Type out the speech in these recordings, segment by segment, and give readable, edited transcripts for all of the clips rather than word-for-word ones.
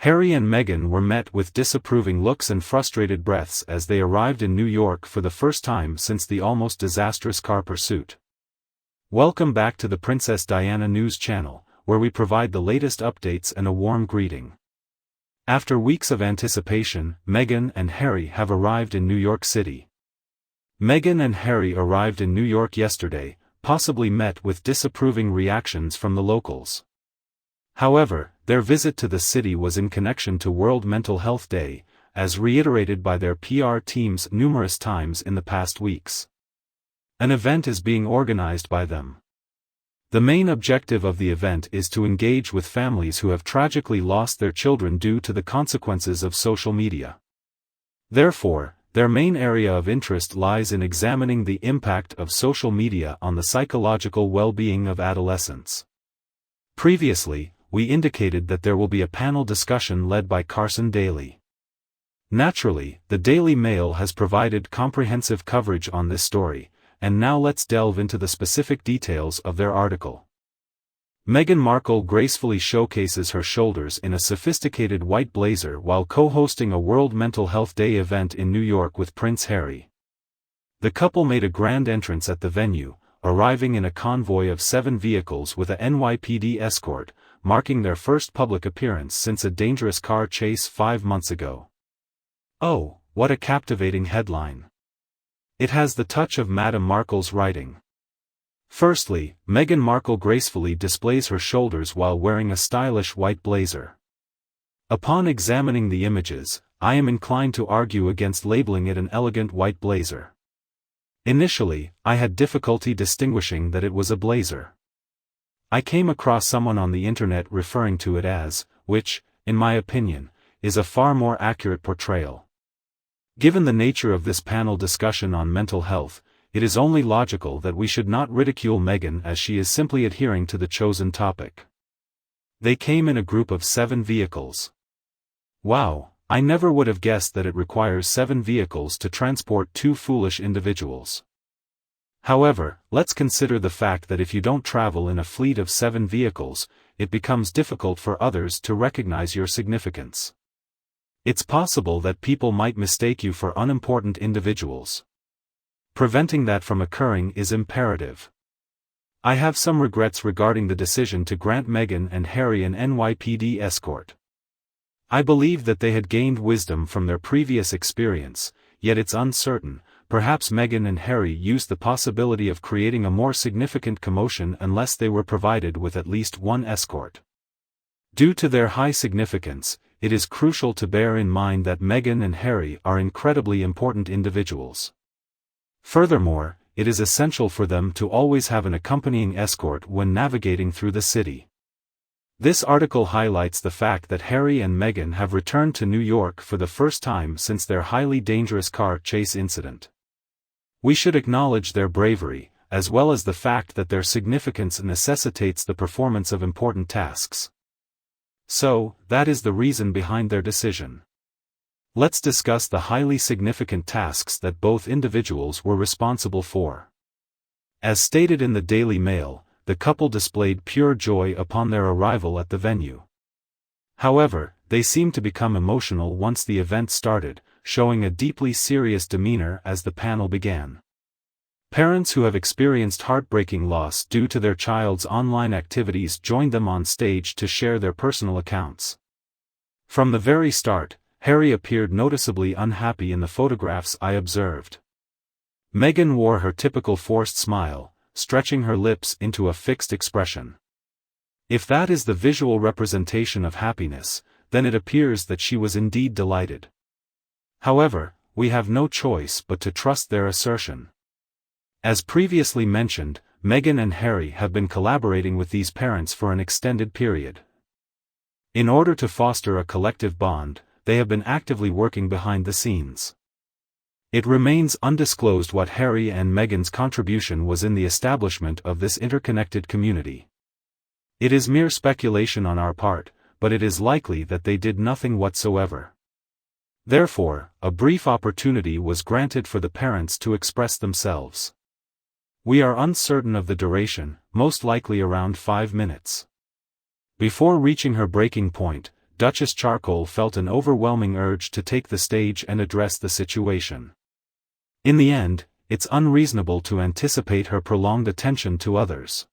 Harry and Meghan were met with disapproving looks and frustrated breaths as they arrived in New York for the first time since the almost disastrous car pursuit. Welcome back to the Princess Diana News Channel, where we provide the latest updates and a warm greeting. After weeks of anticipation, Meghan and Harry have arrived in New York City. Meghan and Harry arrived in New York yesterday, possibly met with disapproving reactions from the locals. However, their visit to the city was in connection to World Mental Health Day, as reiterated by their PR teams numerous times in the past weeks. An event is being organized by them. The main objective of the event is to engage with families who have tragically lost their children due to the consequences of social media. Therefore, their main area of interest lies in examining the impact of social media on the psychological well-being of adolescents. Previously, we indicated that there will be a panel discussion led by Carson Daly. Naturally, the Daily Mail has provided comprehensive coverage on this story, and now let's delve into the specific details of their article. Meghan Markle gracefully showcases her shoulders in a sophisticated white blazer while co-hosting a World Mental Health Day event in New York with Prince Harry. The couple made a grand entrance at the venue, arriving in a convoy of 7 vehicles with a NYPD escort, marking their first public appearance since a dangerous car chase 5 months ago. Oh, what a captivating headline! It has the touch of Madame Markle's writing. Firstly, Meghan Markle gracefully displays her shoulders while wearing a stylish white blazer. Upon examining the images, I am inclined to argue against labeling it an elegant white blazer. Initially, I had difficulty distinguishing that it was a blazer. I came across someone on the internet referring to it as, which, in my opinion, is a far more accurate portrayal. Given the nature of this panel discussion on mental health, it is only logical that we should not ridicule Meghan as she is simply adhering to the chosen topic. They came in a group of 7 vehicles. Wow, I never would have guessed that it requires 7 vehicles to transport 2 foolish individuals. However, let's consider the fact that if you don't travel in a fleet of 7 vehicles, it becomes difficult for others to recognize your significance. It's possible that people might mistake you for unimportant individuals. Preventing that from occurring is imperative. I have some regrets regarding the decision to grant Meghan and Harry an NYPD escort. I believe that they had gained wisdom from their previous experience, yet it's uncertain. Perhaps Meghan and Harry used the possibility of creating a more significant commotion unless they were provided with at least one escort. Due to their high significance, it is crucial to bear in mind that Meghan and Harry are incredibly important individuals. Furthermore, it is essential for them to always have an accompanying escort when navigating through the city. This article highlights the fact that Harry and Meghan have returned to New York for the first time since their highly dangerous car chase incident. We should acknowledge their bravery, as well as the fact that their significance necessitates the performance of important tasks. So, that is the reason behind their decision. Let's discuss the highly significant tasks that both individuals were responsible for. As stated in the Daily Mail, the couple displayed pure joy upon their arrival at the venue. However, they seemed to become emotional once the event started, showing a deeply serious demeanor as the panel began. Parents who have experienced heartbreaking loss due to their child's online activities joined them on stage to share their personal accounts. From the very start, Harry appeared noticeably unhappy in the photographs I observed. Meghan wore her typical forced smile, stretching her lips into a fixed expression. If that is the visual representation of happiness, then it appears that she was indeed delighted. However, we have no choice but to trust their assertion. As previously mentioned, Meghan and Harry have been collaborating with these parents for an extended period. In order to foster a collective bond, they have been actively working behind the scenes. It remains undisclosed what Harry and Meghan's contribution was in the establishment of this interconnected community. It is mere speculation on our part, but it is likely that they did nothing whatsoever. Therefore, a brief opportunity was granted for the parents to express themselves. We are uncertain of the duration, most likely around 5 minutes. Before reaching her breaking point, Duchess Charcoal felt an overwhelming urge to take the stage and address the situation. In the end, it's unreasonable to anticipate her prolonged attention to others.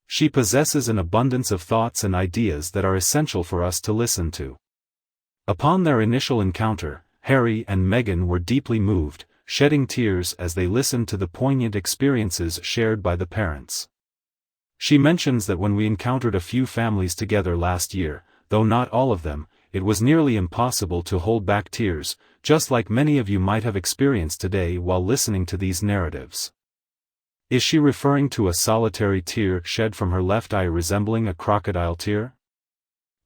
She possesses an abundance of thoughts and ideas that are essential for us to listen to. Upon their initial encounter, Harry and Meghan were deeply moved, shedding tears as they listened to the poignant experiences shared by the parents. She mentions that when we encountered a few families together last year, though not all of them, it was nearly impossible to hold back tears, just like many of you might have experienced today while listening to these narratives. Is she referring to a solitary tear shed from her left eye resembling a crocodile tear?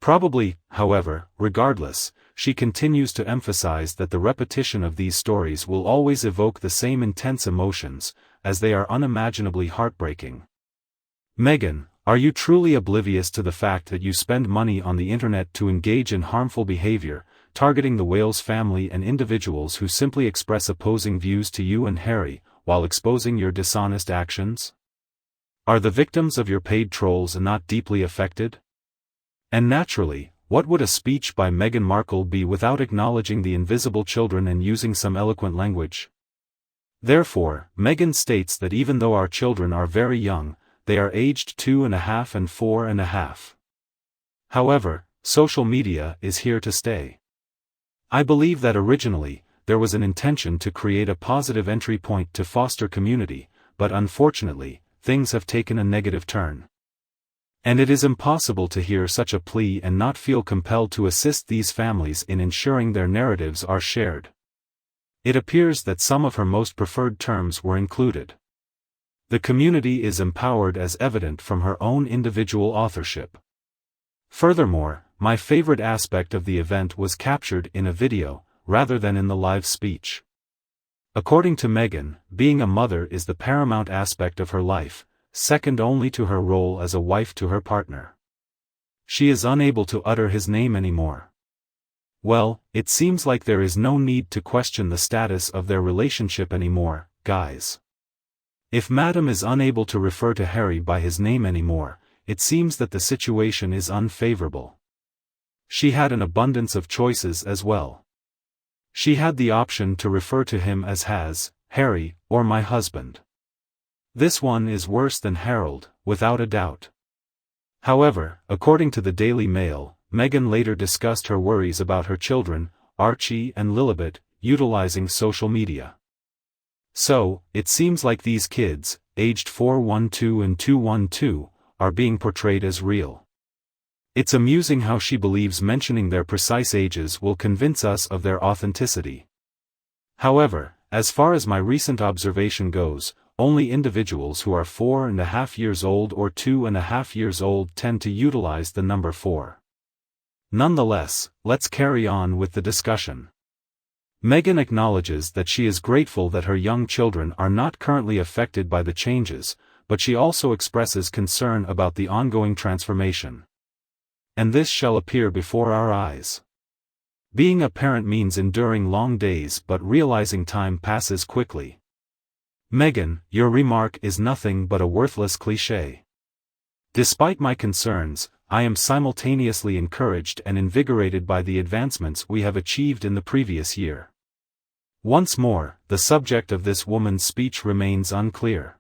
Probably, however, regardless, she continues to emphasize that the repetition of these stories will always evoke the same intense emotions, as they are unimaginably heartbreaking. Meghan, are you truly oblivious to the fact that you spend money on the internet to engage in harmful behavior, targeting the Wales family and individuals who simply express opposing views to you and Harry, while exposing your dishonest actions? Are the victims of your paid trolls not deeply affected? And naturally, what would a speech by Meghan Markle be without acknowledging the invisible children and using some eloquent language? Therefore, Meghan states that even though our children are very young, they are aged 2.5 and 4.5. However, social media is here to stay. I believe that originally, there was an intention to create a positive entry point to foster community, but unfortunately, things have taken a negative turn. And it is impossible to hear such a plea and not feel compelled to assist these families in ensuring their narratives are shared. It appears that some of her most preferred terms were included. The community is empowered as evident from her own individual authorship. Furthermore, my favorite aspect of the event was captured in a video, rather than in the live speech. According to Meghan, being a mother is the paramount aspect of her life, second only to her role as a wife to her partner. She is unable to utter his name anymore. Well, it seems like there is no need to question the status of their relationship anymore, guys. If Madam is unable to refer to Harry by his name anymore, it seems that the situation is unfavorable. She had an abundance of choices as well. She had the option to refer to him as Has, Harry, or my husband. This one is worse than Harold, without a doubt. However, according to the Daily Mail, Meghan later discussed her worries about her children, Archie and Lilibet, utilizing social media. So, it seems like these kids, aged 412 and 212, are being portrayed as real. It's amusing how she believes mentioning their precise ages will convince us of their authenticity. However, as far as my recent observation goes, only individuals who are 4.5 years old or 2.5 years old tend to utilize the number 4. Nonetheless, let's carry on with the discussion. Meghan acknowledges that she is grateful that her young children are not currently affected by the changes, but she also expresses concern about the ongoing transformation. And this shall appear before our eyes. Being a parent means enduring long days but realizing time passes quickly. Meghan, your remark is nothing but a worthless cliché. Despite my concerns, I am simultaneously encouraged and invigorated by the advancements we have achieved in the previous year. Once more, the subject of this woman's speech remains unclear.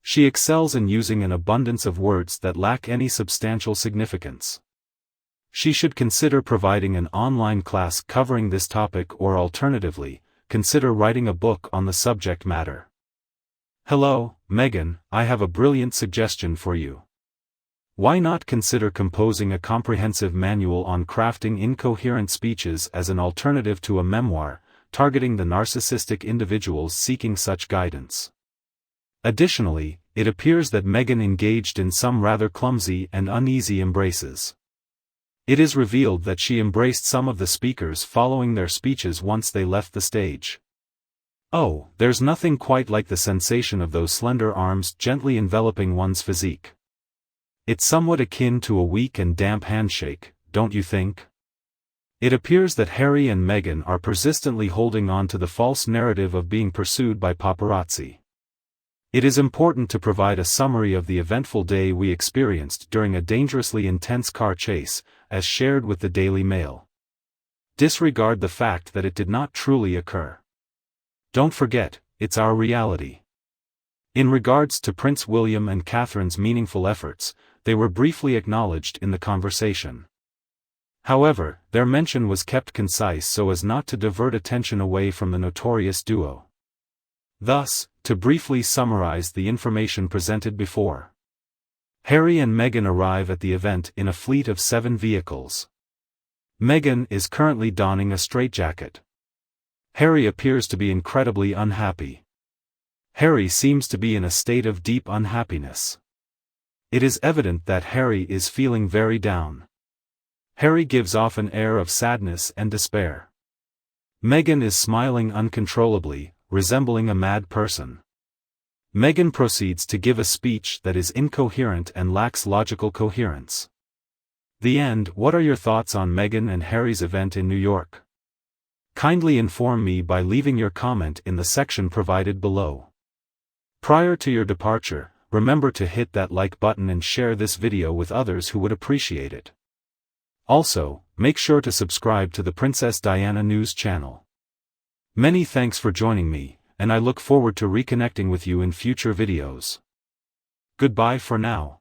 She excels in using an abundance of words that lack any substantial significance. She should consider providing an online class covering this topic or alternatively, consider writing a book on the subject matter. Hello, Meghan, I have a brilliant suggestion for you. Why not consider composing a comprehensive manual on crafting incoherent speeches as an alternative to a memoir, targeting the narcissistic individuals seeking such guidance? Additionally, it appears that Meghan engaged in some rather clumsy and uneasy embraces. It is revealed that she embraced some of the speakers following their speeches once they left the stage. Oh, there's nothing quite like the sensation of those slender arms gently enveloping one's physique. It's somewhat akin to a weak and damp handshake, don't you think? It appears that Harry and Meghan are persistently holding on to the false narrative of being pursued by paparazzi. It is important to provide a summary of the eventful day we experienced during a dangerously intense car chase, as shared with the Daily Mail. Disregard the fact that it did not truly occur. Don't forget, it's our reality. In regards to Prince William and Catherine's meaningful efforts, they were briefly acknowledged in the conversation. However, their mention was kept concise so as not to divert attention away from the notorious duo. Thus, to briefly summarize the information presented before. Harry and Meghan arrive at the event in a fleet of 7 vehicles. Meghan is currently donning a straitjacket. Harry appears to be incredibly unhappy. Harry seems to be in a state of deep unhappiness. It is evident that Harry is feeling very down. Harry gives off an air of sadness and despair. Meghan is smiling uncontrollably, resembling a mad person. Meghan proceeds to give a speech that is incoherent and lacks logical coherence. The end. What are your thoughts on Meghan and Harry's event in New York? Kindly inform me by leaving your comment in the section provided below. Prior to your departure, remember to hit that like button and share this video with others who would appreciate it. Also, make sure to subscribe to the Princess Diana News channel. Many thanks for joining me, and I look forward to reconnecting with you in future videos. Goodbye for now.